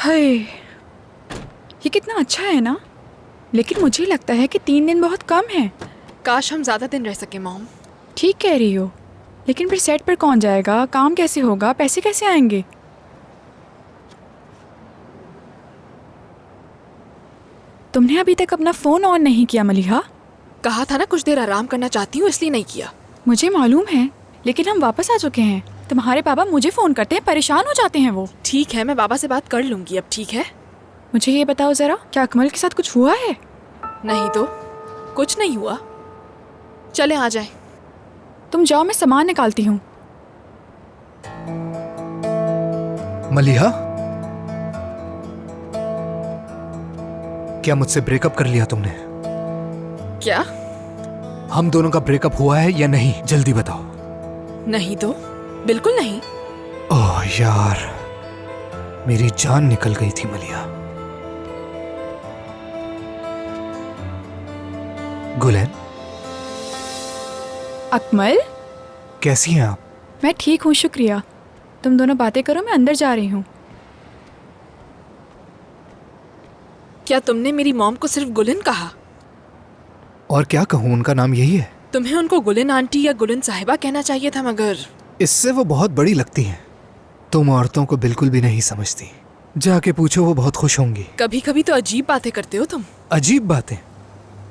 हाय, ये कितना अच्छा है ना, लेकिन मुझे लगता है कि 3 दिन बहुत कम है। काश हम ज़्यादा दिन रह सके मॉम। ठीक कह रही हो, लेकिन फिर सेट पर कौन जाएगा, काम कैसे होगा, पैसे कैसे आएंगे? तुमने अभी तक अपना फ़ोन ऑन नहीं किया मलिहा। कहा था ना कुछ देर आराम करना चाहती हूँ, इसलिए नहीं किया। मुझे मालूम है, लेकिन हम वापस आ चुके हैं। तुम्हारे पापा मुझे फ़ोन करते हैं, परेशान हो जाते हैं वो। ठीक है, मैं बाबा से बात कर लूँगी अब, ठीक है? मुझे ये बताओ ज़रा, क्या अकमल के साथ कुछ हुआ है? नहीं तो कुछ नहीं हुआ। चले आ जाए। तुम जाओ, मैं सामान निकालती हूँ। मलिहा, क्या मुझसे ब्रेकअप कर लिया तुमने? क्या? हम दोनों का ब्रेकअप हुआ है या नहीं, जल्दी बताओ। नहीं तो बिल्कुल नहीं। ओह यार, मेरी जान निकल गई थी मलिहा। गुलेन, अकमल, कैसी हैं आप? मैं ठीक हूँ, शुक्रिया। तुम दोनों बातें करो, मैं अंदर जा रही हूँ। क्या तुमने मेरी मॉम को सिर्फ गुलिन कहा? और क्या कहूँ, उनका नाम यही है। तुम्हें उनको गुलिन आंटी या गुलिन साहिबा कहना चाहिए था, मगर इससे वो बहुत बड़ी लगती हैं। तुम औरतों को बिल्कुल भी नहीं समझती। जाके पूछो, वो बहुत खुश होंगी। कभी कभी तो अजीब बातें करते हो तुम। अजीब बातें?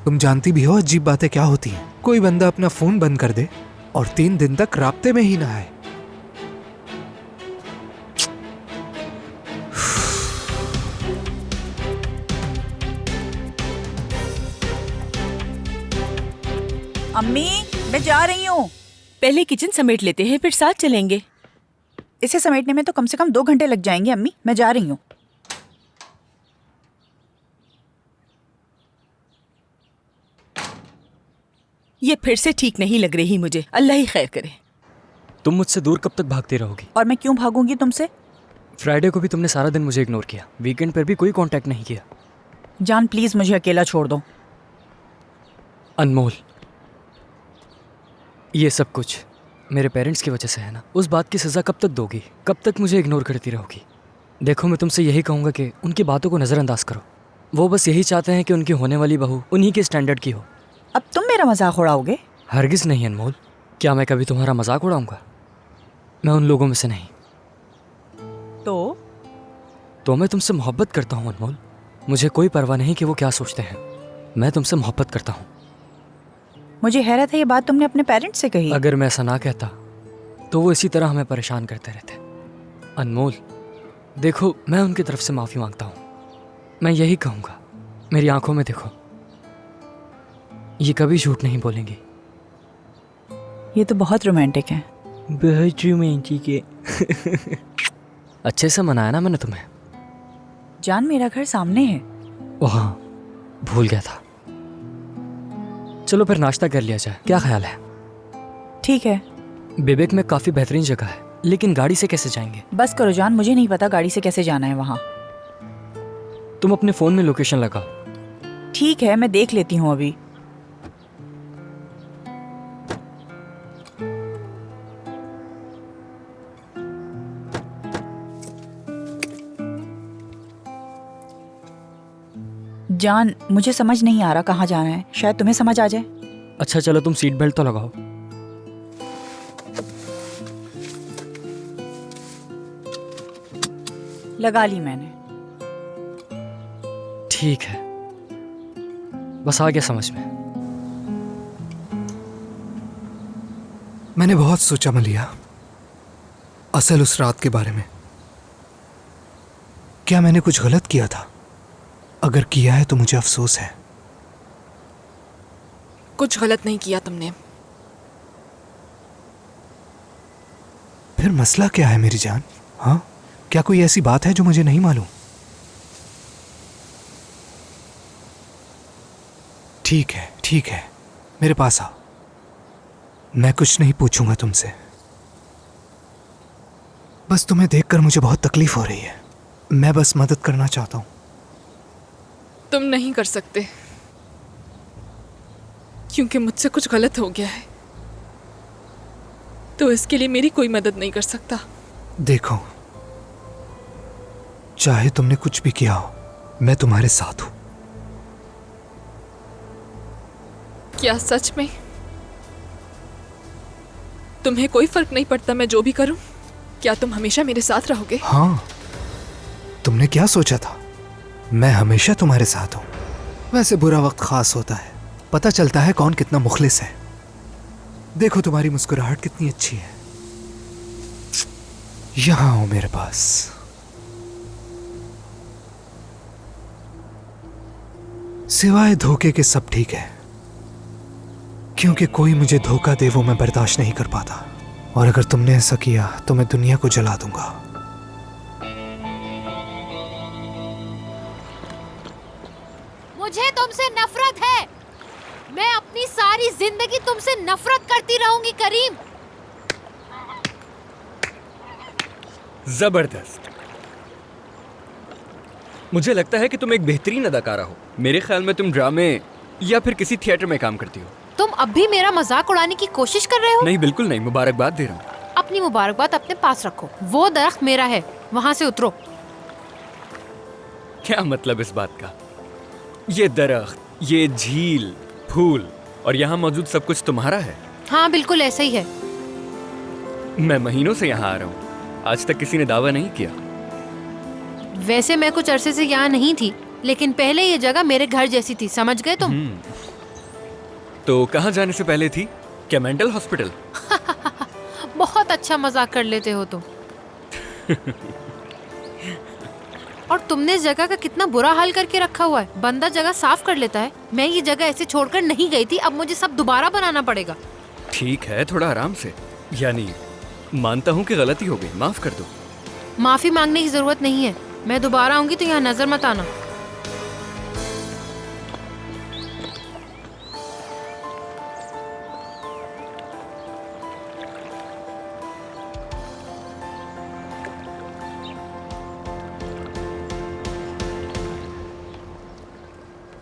तुम जानती भी हो अजीब बातें क्या होती हैं। कोई बंदा अपना फोन बंद कर दे और 3 दिन तक राब्ते में ही ना आए। अम्मी, मैं जा रही हूँ। पहले किचन समेट लेते हैं, फिर साथ चलेंगे। इसे समेटने में तो कम से कम 2 घंटे लग जाएंगे। अम्मी, मैं जा रही हूँ। ये फिर से ठीक नहीं लग रही मुझे, अल्लाह ही खैर करे। तुम मुझसे दूर कब तक भागती रहोगी? और मैं क्यों भागूंगी तुमसे? फ्राइडे को भी तुमने सारा दिन मुझे इग्नोर किया, वीकेंड पर भी कोई कांटेक्ट नहीं किया। जान, प्लीज मुझे अकेला छोड़ दो। अनमोल, ये सब कुछ मेरे पेरेंट्स की वजह से है ना। उस बात की सज़ा कब तक दोगी? कब तक मुझे इग्नोर करती रहोगी? देखो, मैं तुमसे यही कहूँगा कि उनकी बातों को नज़रअंदाज करो। वो बस यही चाहते हैं कि उनकी होने वाली बहू उन्हीं के स्टैंडर्ड की हो। अब तुम मेरा मजाक उड़ाओगे? हरगिज़ नहीं अनमोल। क्या मैं कभी तुम्हारा मजाक उड़ाऊंगा? मैं उन लोगों में से नहीं। तो मैं तुमसे मोहब्बत करता हूँ अनमोल। मुझे कोई परवाह नहीं कि वो क्या सोचते हैं। मैं तुमसे मोहब्बत करता हूँ। मुझे हैरत है, ये बात तुमने अपने पेरेंट्स से कही? अगर मैं ऐसा ना कहता तो वो इसी तरह हमें परेशान करते रहते। अनमोल, देखो, मैं उनकी तरफ से माफ़ी मांगता हूँ। मैं यही कहूँगा, मेरी आंखों में देखो, ये कभी झूठ नहीं बोलेंगी। ये तो बहुत रोमांटिक है। बहुत रोमांटिक है। अच्छे से मनाया ना मैंने तुम्हें? जान, मेरा घर सामने है। ओ हाँ, भूल गया था। चलो फिर नाश्ता कर लिया जाए, क्या ख्याल है? ठीक है। बेबेक में काफ़ी बेहतरीन जगह है, लेकिन गाड़ी से कैसे जाएंगे? बस करो जान, मुझे नहीं पता गाड़ी से कैसे जाना है वहाँ। तुम अपने फ़ोन में लोकेशन लगाओ। ठीक है, मैं देख लेती हूँ अभी। जान, मुझे समझ नहीं आ रहा कहाँ जाना है। शायद तुम्हें समझ आ जाए। अच्छा चलो, तुम सीट बेल्ट तो लगाओ। लगा ली मैंने। ठीक है, बस आ गया समझ में। मैंने बहुत सोचा मलिहा, असल उस रात के बारे में। क्या मैंने कुछ गलत किया था? अगर किया है तो मुझे अफसोस है। कुछ गलत नहीं किया तुमने। फिर मसला क्या है मेरी जान? हाँ, क्या कोई ऐसी बात है जो मुझे नहीं मालूम? ठीक है, ठीक है, मेरे पास आओ। मैं कुछ नहीं पूछूंगा तुमसे। बस तुम्हें देखकर मुझे बहुत तकलीफ हो रही है। मैं बस मदद करना चाहता हूँ। तुम नहीं कर सकते, क्योंकि मुझसे कुछ गलत हो गया है, तो इसके लिए मेरी कोई मदद नहीं कर सकता। देखो, चाहे तुमने कुछ भी किया हो, मैं तुम्हारे साथ हूं। क्या सच में तुम्हें कोई फर्क नहीं पड़ता मैं जो भी करूं? क्या तुम हमेशा मेरे साथ रहोगे? हाँ, तुमने क्या सोचा था? मैं हमेशा तुम्हारे साथ हूं। वैसे बुरा वक्त खास होता है, पता चलता है कौन कितना मुखलिस है। देखो तुम्हारी मुस्कुराहट कितनी अच्छी है। यहां हो मेरे पास। सिवाय धोखे के सब ठीक है, क्योंकि कोई मुझे धोखा दे वो मैं बर्दाश्त नहीं कर पाता। और अगर तुमने ऐसा किया तो मैं दुनिया को जला दूंगा। मुझे तुमसे नफरत है। मैं अपनी सारी जिंदगी तुमसे नफरत करती रहूंगी करीम। जबरदस्त। मुझे लगता है कि तुम एक बेहतरीन अदाकारा हो। मेरे ख्याल में तुम ड्रामे या फिर किसी थिएटर में काम करती हो। तुम अब भी मेरा मजाक उड़ाने की कोशिश कर रहे हो? नहीं, बिल्कुल नहीं, मुबारकबाद दे रहा हूँ। अपनी मुबारकबाद अपने पास रखो। वो दरख्त मेरा है, वहाँ से उतरो। क्या मतलब इस बात का? ये दरख्त, ये झील, फूल और यहाँ मौजूद सब कुछ तुम्हारा है? हाँ, बिल्कुल ऐसा ही है। मैं महीनों से यहाँ आ रहा हूँ, आज तक किसी ने दावा नहीं किया। वैसे मैं कुछ अरसे से यहाँ नहीं थी, लेकिन पहले ये जगह मेरे घर जैसी थी, समझ गए तुम? तो कहाँ जाने से पहले थी? क्या मेंटल हॉस्पिटल? बहुत अच्छा मजाक कर लेते हो तुम। और तुमने इस जगह का कितना बुरा हाल करके रखा हुआ है। बंदा जगह साफ कर लेता है, मैं ये जगह ऐसे छोड़कर नहीं गई थी। अब मुझे सब दोबारा बनाना पड़ेगा। ठीक है, थोड़ा आराम से। यानी मानता हूँ कि गलती हो गई, माफ कर दो। माफी मांगने की जरूरत नहीं है। मैं दोबारा आऊंगी तो यहाँ नजर मत आना।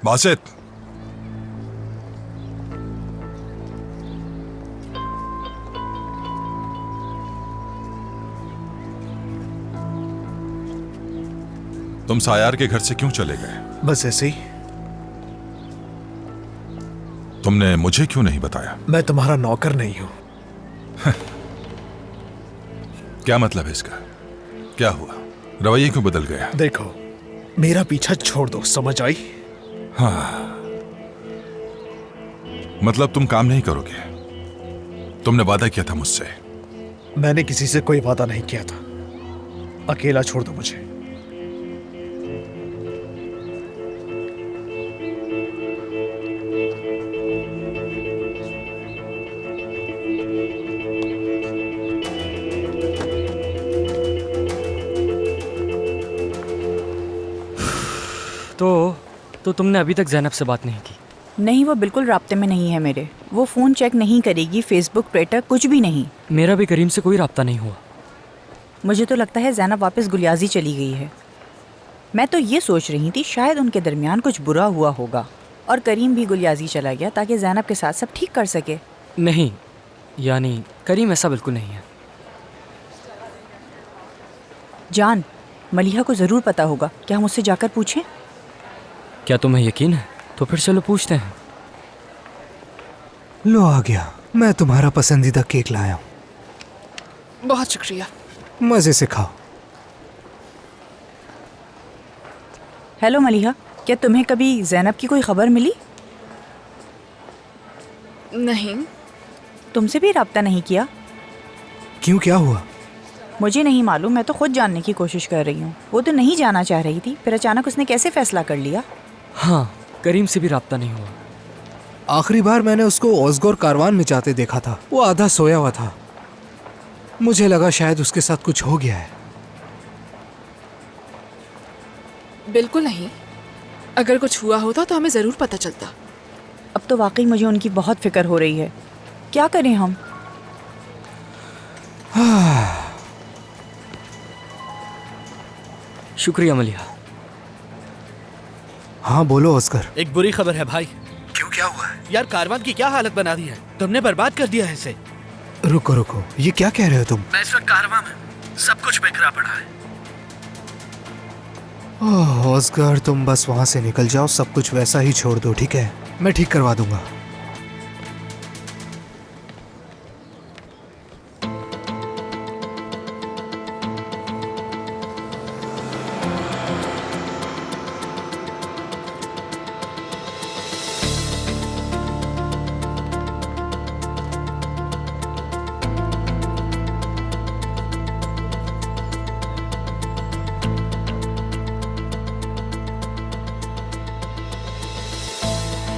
बासित, तुम सायार के घर से क्यों चले गए? बस ऐसे ही। तुमने मुझे क्यों नहीं बताया? मैं तुम्हारा नौकर नहीं हूं। क्या मतलब है इसका? क्या हुआ? रवैये क्यों बदल गया? देखो, मेरा पीछा छोड़ दो, समझ आई? हाँ, मतलब तुम काम नहीं करोगे? तुमने वादा किया था मुझसे। मैंने किसी से कोई वादा नहीं किया था। अकेला छोड़ दो मुझे। तो तुमने अभी तक ज़ैनब से बात नहीं की? नहीं, वो बिल्कुल राब्ते में नहीं है मेरे। वो फ़ोन चेक नहीं करेगी, फेसबुक, ट्विटर, कुछ भी नहीं। मेरा भी करीम से कोई राब्ता नहीं हुआ। मुझे तो लगता है ज़ैनब वापस गुलियाजी चली गई है। मैं तो ये सोच रही थी शायद उनके दरमियान कुछ बुरा हुआ होगा और करीम भी गुलियाजी चला गया ताकि ज़ैनब के साथ सब ठीक कर सके। नहीं, यानी करीम ऐसा बिल्कुल नहीं है। जान, मलिहा को ज़रूर पता होगा। क्या हम उससे जाकर पूछें? क्या तुम्हें यकीन है? तो फिर चलो पूछते हैं। लो आ गया, मैं तुम्हारा पसंदीदा केक लाया हूँ। बहुत शुक्रिया। मजे से खाओ। हेलो मलिहा, क्या तुम्हें कभी ज़ैनब की कोई खबर मिली? नहीं। तुमसे भी राब्ता नहीं किया? क्यों, क्या हुआ? मुझे नहीं मालूम, मैं तो खुद जानने की कोशिश कर रही हूँ। वो तो नहीं जाना चाह रही थी, फिर अचानक उसने कैसे फैसला कर लिया? हाँ, करीम से भी राब्ता नहीं हुआ। आखिरी बार मैंने उसको ओज़गोर कारवान में जाते देखा था। वो आधा सोया हुआ था। मुझे लगा शायद उसके साथ कुछ हो गया है। बिल्कुल नहीं। अगर कुछ हुआ होता तो हमें जरूर पता चलता। अब तो वाकई मुझे उनकी बहुत फिक्र हो रही है। क्या करें हम? शुक्रिया मलिहा। हाँ बोलो असगर। एक बुरी खबर है भाई। क्यों, क्या हुआ है? यार कारवान की क्या हालत बना दी है, तुमने बर्बाद कर दिया है इसे। रुको रुको, ये क्या कह रहे हो तुम? मैं इस वक्त कारवां में, सब कुछ बिखरा पड़ा है। ओह ऑस्कर, तुम बस वहां से निकल जाओ, सब कुछ वैसा ही छोड़ दो, ठीक है? मैं ठीक करवा दूंगा।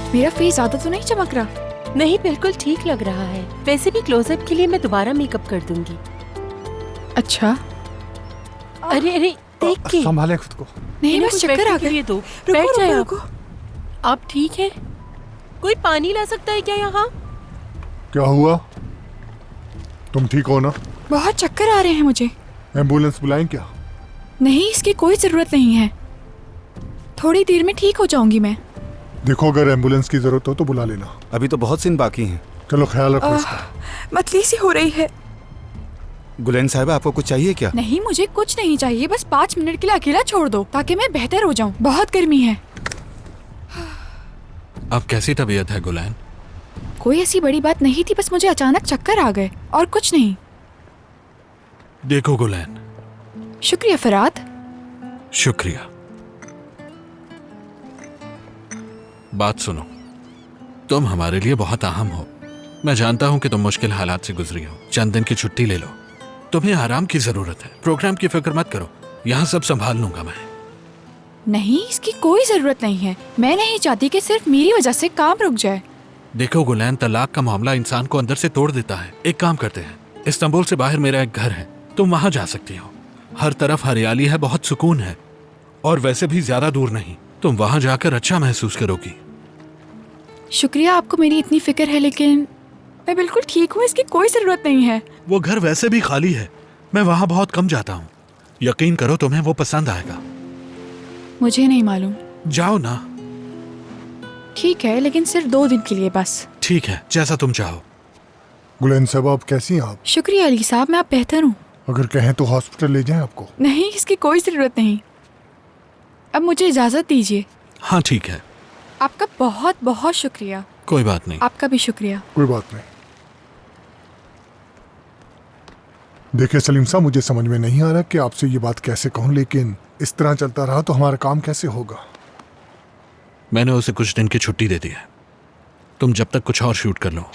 मेरा फेस ज्यादा तो नहीं चमक रहा? नहीं, बिल्कुल ठीक लग रहा है। वैसे भी क्लोजअप के लिए मैं दोबारा मेकअप कर दूंगी। अच्छा। अरे अरे, देख के संभाले खुद को। नहीं, बस चक्कर आ गए। दो रुको, बैठ जाए रुको, आप। आप ठीक है? कोई पानी ला सकता है क्या यहाँ? क्या हुआ? तुम ठीक हो ना? बहुत चक्कर आ रहे हैं मुझे। एम्बुलेंस बुलाएं क्या? नहीं, इसकी कोई जरूरत नहीं है। थोड़ी देर में ठीक हो जाऊंगी मैं। देखो, अगर एम्बुलेंस की जरूरत हो तो बुला लेना। अभी तो बहुत सीन बाकी हैं। चलो, ख्याल रखो इसका। मतली सी हो रही है। गुलेन साहिबा, आपको कुछ चाहिए क्या? नहीं, मुझे कुछ नहीं चाहिए, बस 5 मिनट के लिए अकेला छोड़ दो ताकि मैं बेहतर हो जाऊं। बहुत गर्मी है। अब कैसी तबीयत है गुलैन? कोई ऐसी बड़ी बात नहीं थी, बस मुझे अचानक चक्कर आ गए और कुछ नहीं। देखो गुलैन। शुक्रिया फराद। शुक्रिया। बात सुनो, तुम हमारे लिए बहुत अहम हो। मैं जानता हूं कि तुम मुश्किल हालात से गुजरी हो। चंद दिन की छुट्टी ले लो, तुम्हें आराम की जरूरत है। प्रोग्राम की फिक्र मत करो, यहाँ सब संभाल लूंगा मैं। नहीं, इसकी कोई जरूरत नहीं है। मैं नहीं चाहती कि सिर्फ मेरी वजह से काम रुक जाए। देखो गुलैन, तलाक का मामला इंसान को अंदर से तोड़ देता है। एक काम करते हैं, इस्तांबुल से बाहर मेरा एक घर है, तुम वहां जा सकती हो। हर तरफ हरियाली है, बहुत सुकून है, और वैसे भी ज्यादा दूर नहीं। तुम वहां जाकर अच्छा महसूस करोगी। शुक्रिया, आपको मेरी इतनी फिक्र है, लेकिन मैं बिल्कुल ठीक हूँ। इसकी कोई जरूरत नहीं है। वो घर वैसे भी खाली है, मैं वहां बहुत कम जाता हूँ। यकीन करो, तुम्हें वो पसंद आएगा। मुझे नहीं मालूम। जाओ ना। ठीक है, लेकिन सिर्फ 2 दिन के लिए बस। ठीक है, जैसा तुम चाहो। गुलेन साहब, आप कैसी हैं आप? शुक्रिया अली साहब, मैं आप बेहतर हूँ। अगर कहें तो हॉस्पिटल ले जाएं आपको? नहीं, इसकी कोई जरूरत नहीं। अब मुझे इजाजत दीजिए। हाँ ठीक है। आपका बहुत बहुत शुक्रिया। कोई बात नहीं। आपका भी शुक्रिया। कोई बात नहीं। देखिए सलीम साहब, मुझे समझ में नहीं आ रहा कि आपसे ये बात कैसे कहूँ, लेकिन इस तरह चलता रहा तो हमारा काम कैसे होगा? मैंने उसे कुछ दिन की छुट्टी दे दी है, तुम जब तक कुछ और शूट कर लो।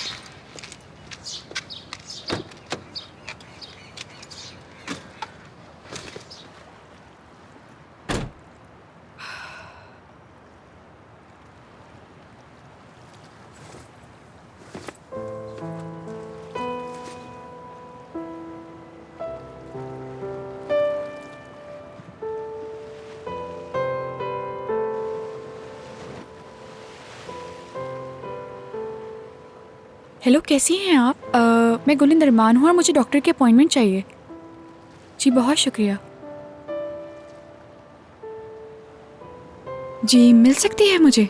हेलो, कैसी हैं आप? मैं गुलिन दरमान हूँ और मुझे डॉक्टर की अपॉइंटमेंट चाहिए। जी बहुत शुक्रिया। जी मिल सकती है मुझे?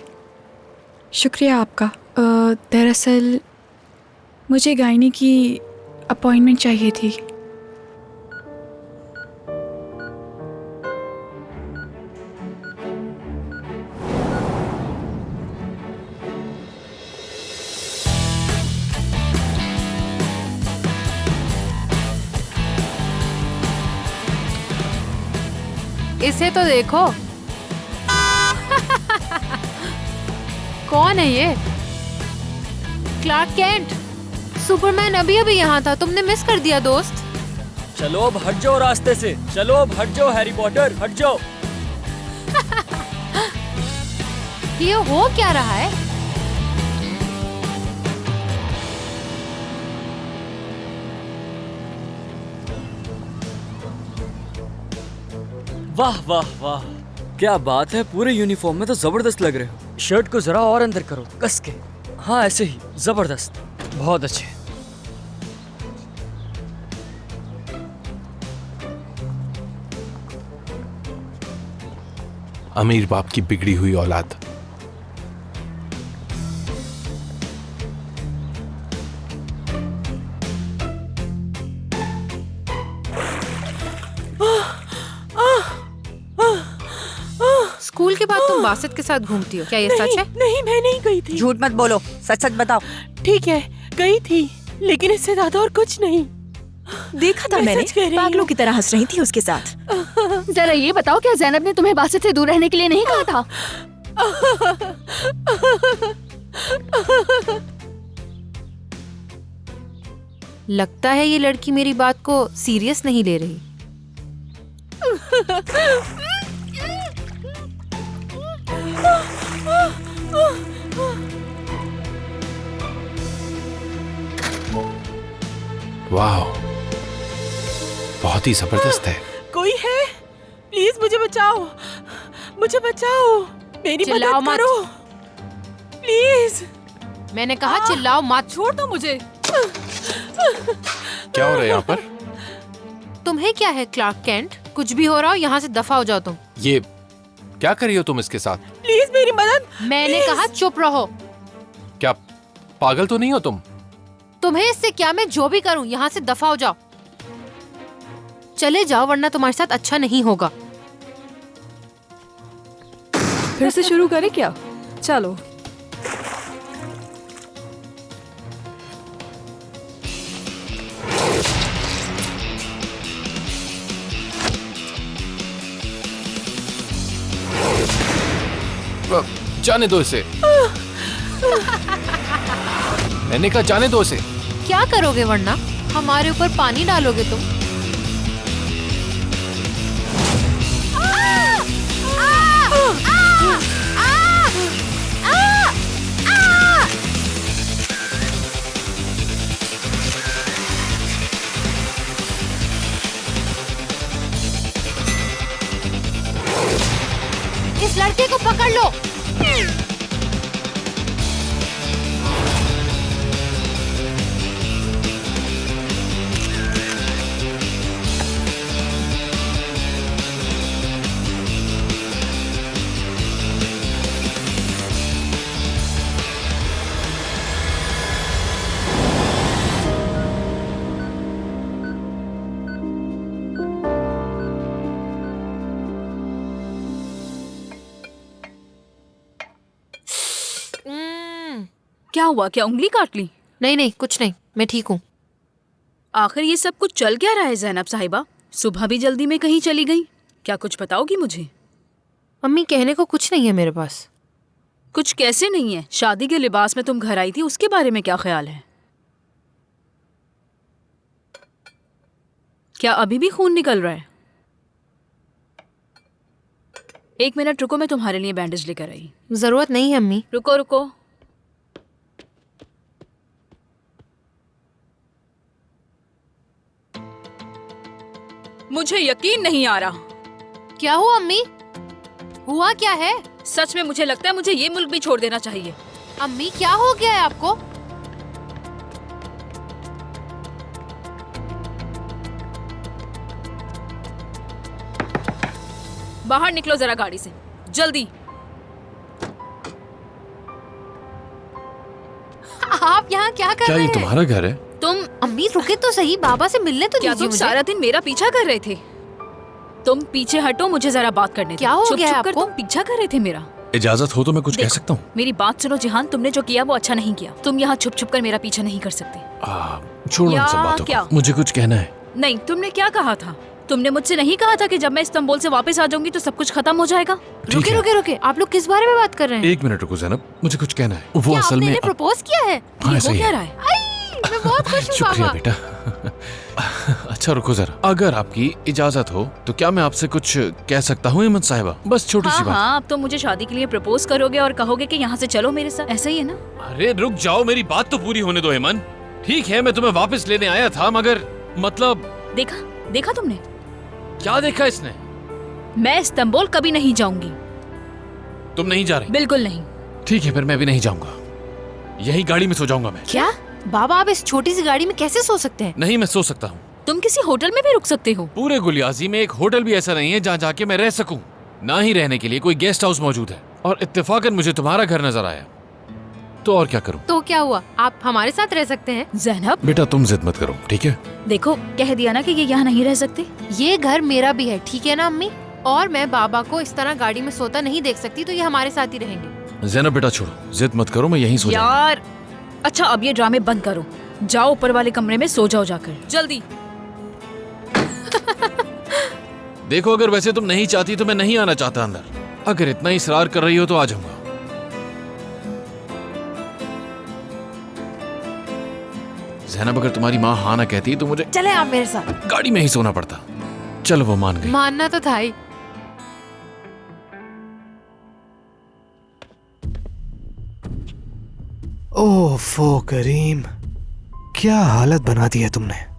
शुक्रिया आपका। दरअसल मुझे गायनी की अपॉइंटमेंट चाहिए थी। इसे तो देखो। कौन है ये? Clark Kent. सुपरमैन अभी अभी यहाँ था, तुमने मिस कर दिया दोस्त। चलो अब हट जाओ रास्ते से, चलो अब हट जाओ हैरी पॉटर, हट जाओ। ये हो क्या रहा है? वाह वाह वाह, क्या बात है, पूरे यूनिफॉर्म में तो जबरदस्त लग रहे हो। शर्ट को जरा और अंदर करो, कस के। हाँ ऐसे ही, जबरदस्त, बहुत अच्छे। अमीर बाप की बिगड़ी हुई औलाद। स्कूल के बाद तुम बासित के साथ घूमती हो, क्या ये सच है? नहीं, मैं नहीं गई थी। झूठ मत बोलो, सच सच बताओ। ठीक है, गई थी, लेकिन इससे ज्यादा और कुछ नहीं। देखा था मैंने, पागलों की तरह हंस रही थी उसके साथ। जरा ये बताओ, क्या ज़ैनब ने तुम्हें बासित से दूर रहने के लिए नहीं कहा था? लगता है ये लड़की मेरी बात को सीरियस नहीं ले रही। वाह, बहुत ही जबरदस्त है। कोई है? प्लीज मुझे बचाओ, मुझे बचाओ, मेरी चिल्लाओ मदद मत। करो प्लीज। मैंने कहा चिल्लाओ मत। छोड़ दो मुझे। क्या हो रहा है यहाँ पर? तुम्हें क्या है क्लार्क कैंट? कुछ भी हो रहा हो, यहाँ से दफा हो जाओ तुम। ये क्या कर रही हो तुम इसके साथ? प्लीज मेरी मदद। मैंने कहा चुप रहो। क्या पागल तो नहीं हो तुम? तुम्हें इससे क्या, मैं जो भी करूं, यहाँ से दफा हो जाओ। चले जाओ वरना तुम्हारे साथ अच्छा नहीं होगा। फिर से शुरू करें क्या? चलो। जाने दो इसे। मैंने कहा जाने दो इसे। क्या करोगे वरना? हमारे ऊपर पानी डालोगे तुम? इस लड़के को पकड़ लो। क्या हुआ? क्या उंगली काट ली? नहीं नहीं, कुछ नहीं, मैं ठीक हूँ। आखिर ये सब कुछ चल क्या रहा है ज़ैनब साहिबा? सुबह भी जल्दी में कहीं चली गई, क्या कुछ बताओगी मुझे? मम्मी, कहने को कुछ नहीं है मेरे पास। कुछ कैसे नहीं है? शादी के लिबास में तुम घर आई थी, उसके बारे में क्या ख्याल है? क्या अभी भी खून निकल रहा है? एक मिनट रुको, मैं तुम्हारे लिए बैंडेज लेकर आई। जरूरत नहीं है अम्मी। रुको रुको। मुझे यकीन नहीं आ रहा। क्या हुआ अम्मी? हुआ क्या है? सच में मुझे लगता है मुझे ये मुल्क भी छोड़ देना चाहिए। अम्मी, क्या हो गया है आपको? बाहर निकलो जरा गाड़ी से, जल्दी। आप यहाँ क्या कर क्या रहे ये हैं? तुम्हारा घर है? तुम अम्मी रुके तो सही, बाबा से मिलने तो क्या दीजिए तुम मुझे। सारा दिन मेरा पीछा कर रहे थे? तुम पीछे हटो, मुझे जरा बात करने दो। क्या हो गया छुप कर आपको? तुम पीछा कर रहे थे मेरा। इजाजत हो तो मैं कुछ कह सकता हूँ? मेरी बात सुनो जिहान, तुमने जो किया वो अच्छा नहीं किया। तुम यहाँ छुप छुप कर मेरा पीछा नहीं कर सकते। छोड़ो इन या सब बातों क्या? को। मुझे कुछ कहना है। नहीं, तुमने क्या कहा था? तुमने मुझसे नहीं कहा था कि जब मैं इस्तांबुल से वापस आ जाऊंगी तो सब कुछ खत्म हो जाएगा? रुके रुके रुके, आप लोग किस बारे में बात कर रहे हैं? एक मिनट रुको ज़ैनब, मुझे कुछ कहना है। वो क्या असल आपने में इन्हें प्रपोज किया है? हाँ, ये ऐसा हो ही क्या है। रहा है? मैं बहुत खुश हूँ शुक्रिया बाबा। बेटा। अच्छा रुको जरा, अगर आपकी इजाजत हो तो क्या मैं आपसे कुछ कह सकता हूँ हेमंत साहिबा? बस छोटी सी हाँ बात। हाँ, अब तो मुझे शादी के लिए प्रपोज करोगे और कहोगे कि यहाँ से चलो मेरे साथ, ऐसा ही है ना? अरे रुक जाओ, मेरी बात तो पूरी होने दो हेमंत। ठीक है, मैं तुम्हें वापस लेने आया था, मगर मतलब देखा तुमने? क्या देखा इसने? मैं इस्तांबुल कभी नहीं जाऊंगी। तुम नहीं जा रहे? बिल्कुल नहीं। ठीक है, फिर मैं भी नहीं जाऊंगा। यही गाड़ी में सो जाऊंगा मैं। क्या बाबा, आप इस छोटी सी गाड़ी में कैसे सो सकते हैं? नहीं, मैं सो सकता हूँ। तुम किसी होटल में भी रुक सकते हो। पूरे गुलियाजी में एक होटल भी ऐसा नहीं है जहाँ जाके मैं रह सकूं। ना ही रहने के लिए कोई गेस्ट हाउस मौजूद है, और इत्तेफाकन मुझे तुम्हारा घर नजर आया, तो और क्या करूं? तो क्या हुआ, आप हमारे साथ रह सकते हैं। ज़ैनब बेटा तुम जिद मत करो, ठीक है? देखो, कह दिया ना कि ये यहाँ नहीं रह सकते। ये घर मेरा भी है, ठीक है ना अम्मी? और मैं बाबा को इस तरह गाड़ी में सोता नहीं देख सकती, तो ये हमारे साथ ही रहेंगे। ज़ैनब बेटा छोड़ो, जिद मत करो, मैं यहीं सो जाऊंगा। यार अच्छा अब ये ड्रामे बंद करो, जाओ ऊपर वाले कमरे में सो जाओ जाकर, जल्दी। देखो अगर वैसे तुम नहीं चाहती तो मैं नहीं आना चाहता अंदर। अगर इतना ही इसरार कर रही हो तो आ जाऊंगा। ज़ैनब अगर तुम्हारी माँ हाँ ना कहती तो मुझे चले आप मेरे साथ। गाड़ी में ही सोना पड़ता। चलो वो मान गई। मानना तो था ही। ओफो करीम, क्या हालत बना दी है तुमने।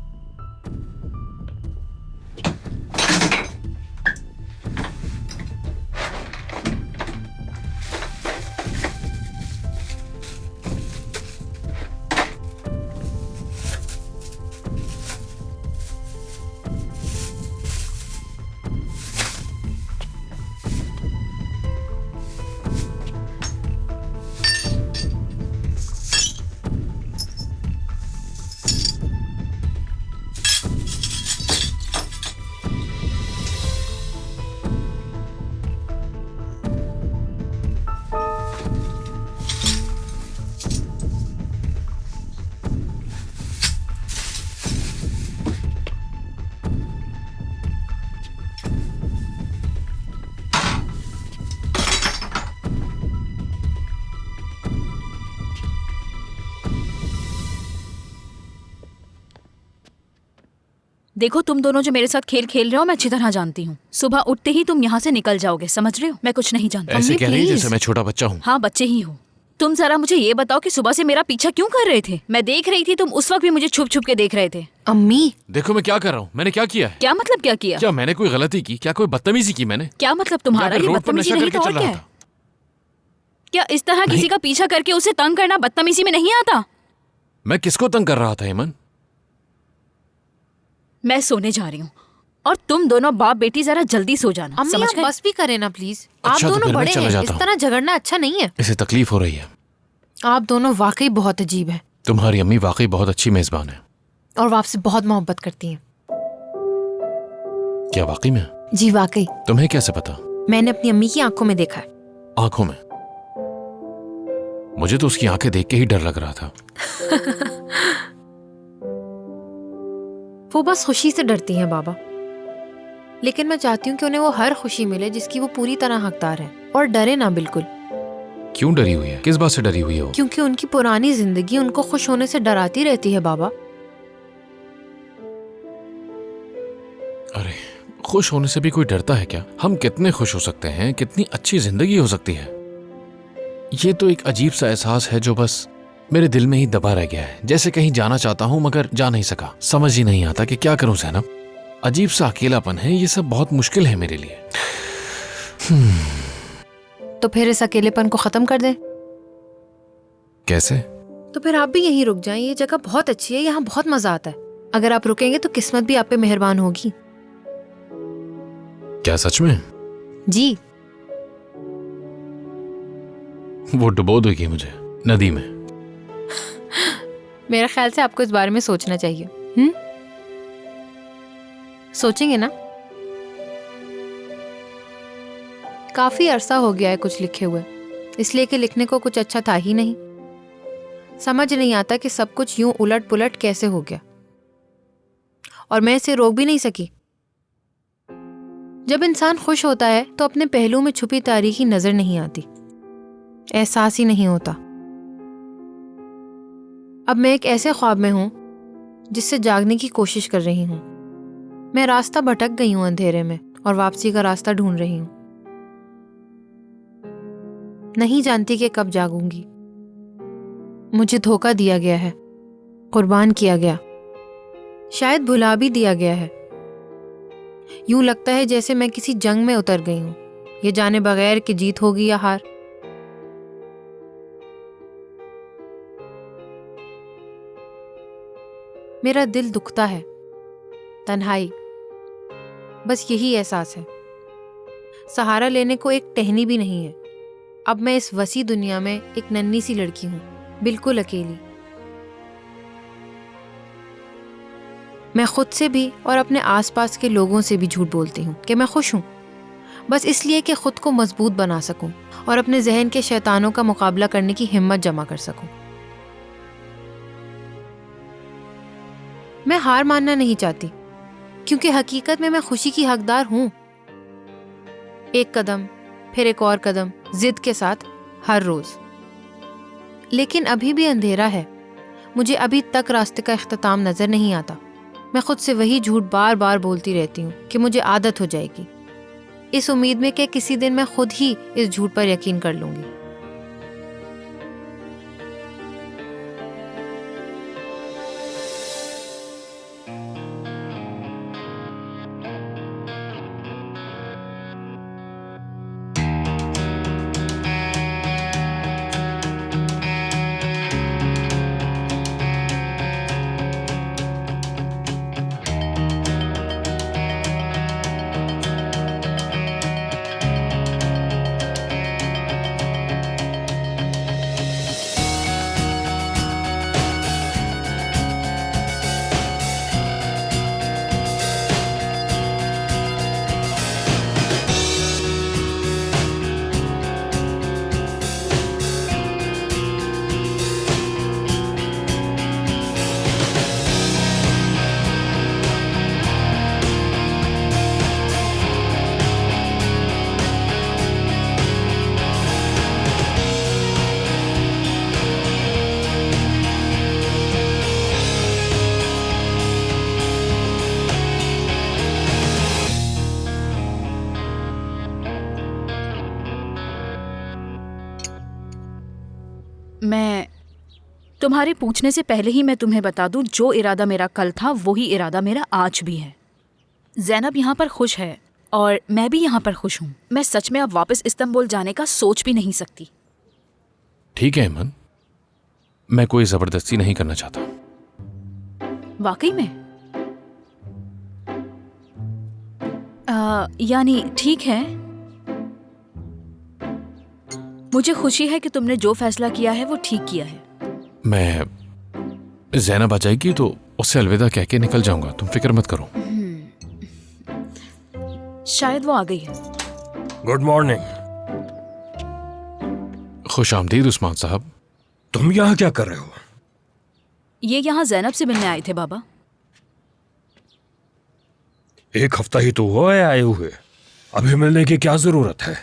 देखो तुम दोनों जो मेरे साथ खेल खेल रहे हो मैं अच्छी तरह जानती हूँ। सुबह उठते ही तुम यहाँ से निकल जाओगे, समझ रहे हो? मैं कुछ नहीं जानती। ऐसे कह रही है जैसे मैं छोटा बच्चा हूँ। हाँ बच्चे ही हो। तुम जरा मुझे ये बताओ कि सुबह से मेरा पीछा क्यों कर रहे थे? मैं देख रही थी, तुम उस वक्त भी मुझे छुप छुप के देख रहे थे। अम्मी देखो मैं क्या कर रहा हूँ, मैंने क्या किया है? क्या मतलब क्या किया? क्या मैंने कोई गलती की? क्या कोई बदतमीजी की मैंने? क्या मतलब तुम्हारा? ये बदतमीजी नहीं तो और क्या है? क्या इस तरह किसी का पीछा करके उसे तंग करना बदतमीजी में नहीं आता? मैं किसको तंग कर रहा था हेमन? मैं सोने जा रही हूँ और तुम दोनों बाप बेटी जरा जल्दी सो जाना। अम्मी आप बस भी करें ना प्लीज। आप अच्छा, तो दोनों फिर मैं बड़े चला हैं, जाता इस तरह झगड़ना अच्छा नहीं है। इसे तकलीफ हो रही है। आप दोनों वाकई बहुत अजीब हैं तुम्हारी अम्मी वाकई बहुत अच्छी मेजबान है और वो आपसे बहुत मोहब्बत करती हैं। क्या वाकई में? जी वाकई। तुम्हें कैसे पता? मैंने अपनी अम्मी की आंखों में देखा है। आंखों में? मुझे तो उसकी आंखें देख के ही डर लग रहा था। वो बस खुशी से डरती हैं बाबा, लेकिन मैं चाहती हूँ कि उन्हें वो हर खुशी मिले जिसकी वो पूरी तरह हकदार है और डरे ना बिल्कुल। क्यों डरी हुई है? किस बात से डरी हुई है वो? क्योंकि उनकी पुरानी जिंदगी उनको खुश होने से डराती रहती है बाबा। अरे खुश होने से भी कोई डरता है क्या? हम कितने खुश हो सकते हैं, कितनी अच्छी जिंदगी हो सकती है। ये तो एक अजीब सा एहसास है जो बस मेरे दिल में ही दबा रह गया है, जैसे कहीं जाना चाहता हूं मगर जा नहीं सका। समझ ही नहीं आता कि क्या करूं ज़ैनब। अजीब सा अकेलापन है, ये सब बहुत मुश्किल है मेरे लिए। तो फिर इस अकेलेपन को खत्म कर दें। कैसे? तो फिर आप भी यहीं रुक जाएं, ये जगह बहुत अच्छी है, यहाँ बहुत मजा आता है। अगर आप रुकेंगे तो किस्मत भी आप पे मेहरबान होगी। क्या सच में? जी। वो डुबो देगी मुझे नदी में। मेरे ख्याल से आपको इस बारे में सोचना चाहिए। सोचेंगे ना? काफी अरसा हो गया है कुछ लिखे हुए, इसलिए कि लिखने को कुछ अच्छा था ही नहीं। समझ नहीं आता कि सब कुछ यूं उलट पुलट कैसे हो गया, और मैं इसे रोक भी नहीं सकी। जब इंसान खुश होता है तो अपने पहलू में छुपी तारीकी नजर नहीं आती, एहसास ही नहीं होता। अब मैं एक ऐसे ख्वाब में हूं जिससे जागने की कोशिश कर रही हूं। मैं रास्ता भटक गई हूं अंधेरे में और वापसी का रास्ता ढूंढ रही हूं। नहीं जानती कि कब जागूंगी। मुझे धोखा दिया गया है, कुर्बान किया गया, शायद भुला भी दिया गया है। यूं लगता है जैसे मैं किसी जंग में उतर गई हूं, ये जाने बगैर कि जीत होगी या हार। मेरा दिल दुखता है, तन्हाई, बस यही एहसास है। सहारा लेने को एक टहनी भी नहीं है। अब मैं इस वसी दुनिया में एक नन्ही सी लड़की हूं, बिल्कुल अकेली। मैं खुद से भी और अपने आसपास के लोगों से भी झूठ बोलती हूँ कि मैं खुश हूँ, बस इसलिए कि खुद को मजबूत बना सकूं और अपने जहन के शैतानों का मुकाबला करने की हिम्मत जमा कर सकूं। मैं हार मानना नहीं चाहती, क्योंकि हकीकत में मैं खुशी की हकदार हूं। एक कदम फिर एक और कदम जिद के साथ हर रोज। लेकिन अभी भी अंधेरा है। मुझे अभी तक रास्ते का इख्तिताम नजर नहीं आता। मैं खुद से वही झूठ बार बार बोलती रहती हूँ कि मुझे आदत हो जाएगी, इस उम्मीद में कि किसी दिन मैं खुद ही इस झूठ पर यकीन कर लूंगी। मैं तुम्हारे पूछने से पहले ही मैं तुम्हें बता दूं, जो इरादा मेरा कल था वही इरादा मेरा आज भी है। ज़ैनब यहाँ पर खुश है और मैं भी यहाँ पर खुश हूँ। मैं सच में अब वापस इस्तांबुल जाने का सोच भी नहीं सकती। ठीक है ऐमन, मैं कोई जबरदस्ती नहीं करना चाहता। वाकई में? यानी ठीक है। मुझे खुशी है कि तुमने जो फैसला किया है वो ठीक किया है। मैं ज़ैनब आ जाएगी तो उससे अलविदा कह के निकल जाऊंगा, तुम फिक्र मत करो। शायद वो आ गई है। Good morning. खुश आमदीद उस्मान साहब। तुम यहाँ क्या कर रहे हो? ये यहाँ ज़ैनब से मिलने आए थे बाबा। एक हफ्ता ही तो हुआ है आए हुए, अभी मिलने की क्या जरूरत है?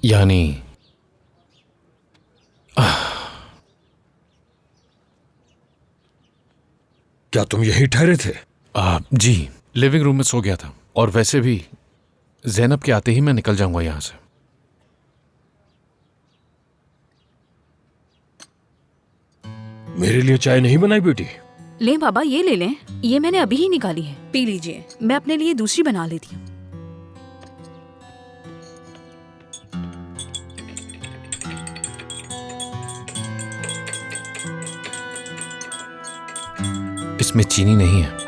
यानी क्या तुम यहीं ठहरे थे? जी, लिविंग रूम में सो गया था, और वैसे भी ज़ैनब के आते ही मैं निकल जाऊंगा यहां से। मेरे लिए चाय नहीं बनाई बेटी? लें बाबा, ये ले लें, ये मैंने अभी ही निकाली है, पी लीजिए। मैं अपने लिए दूसरी बना लेती हूँ। इसमें चीनी नहीं है।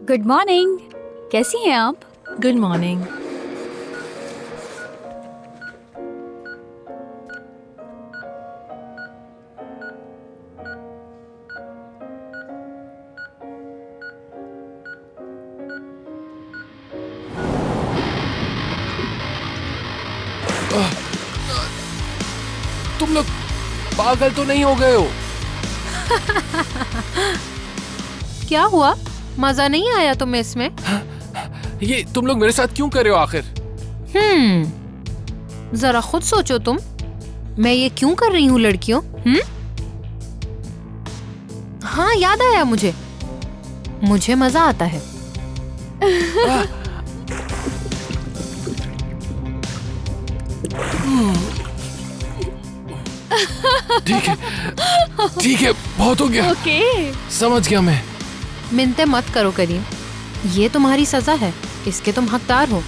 गुड मॉर्निंग, कैसी हैं आप? Good morning. तुम लोग पागल तो नहीं हो गए हो? क्या हुआ? मजा नहीं आया तुम्हें इसमें? ये तुम लोग मेरे साथ क्यों कर रहे हो आखिर? जरा खुद सोचो तुम, मैं ये क्यों कर रही हूँ लड़कियों? हाँ, याद आया मुझे मजा आता है। ठीक है, बहुत हो गया। ओके, समझ गया मैं। मिन्नतें मत करो करीम, ये तुम्हारी सजा है, इसके तुम हकदार हो।